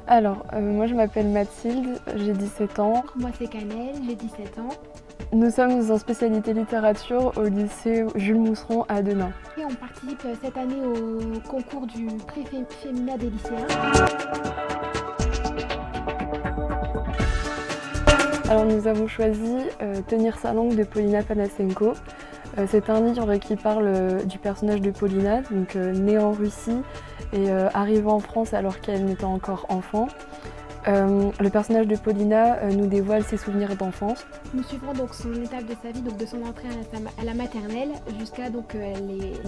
Moi je m'appelle Mathilde, j'ai 17 ans. Moi c'est Canel, j'ai 17 ans. Nous sommes en spécialité littérature au lycée Jules Mousseron à Denain. Et on participe cette année au concours du prix féminin des lycéens. Nous avons choisi Tenir sa langue de Polina Panasenko. C'est un livre qui parle du personnage de Polina, donc née en Russie et arrivée en France alors qu'elle n'était encore enfant. Le personnage de Polina nous dévoile ses souvenirs d'enfance. Nous suivrons donc son étape de sa vie, donc de son entrée à la maternelle jusqu'à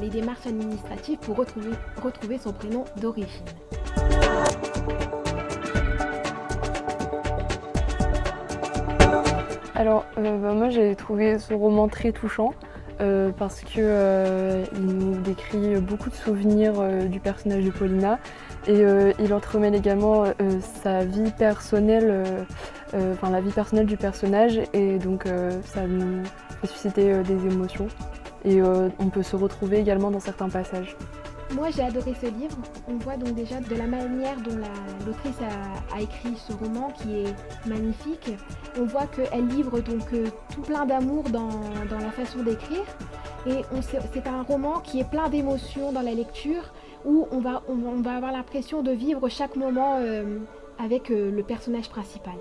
les démarches administratives pour retrouver son prénom d'origine. Moi j'ai trouvé ce roman très touchant parce que il nous décrit beaucoup de souvenirs du personnage de Polina et il entremêle également sa vie personnelle, la vie personnelle du personnage et donc ça nous fait susciter des émotions et on peut se retrouver également dans certains passages. Moi j'ai adoré ce livre, on voit donc déjà de la manière dont l'autrice a écrit ce roman qui est magnifique. On voit qu'elle livre donc tout plein d'amour dans la façon d'écrire et c'est un roman qui est plein d'émotions dans la lecture où on va avoir l'impression de vivre chaque moment avec le personnage principal.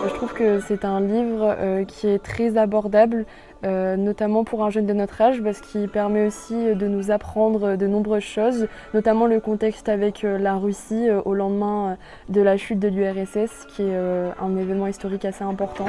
Je trouve que c'est un livre qui est très abordable, notamment pour un jeune de notre âge, parce qu'il permet aussi de nous apprendre de nombreuses choses, notamment le contexte avec la Russie au lendemain de la chute de l'URSS, qui est un événement historique assez important.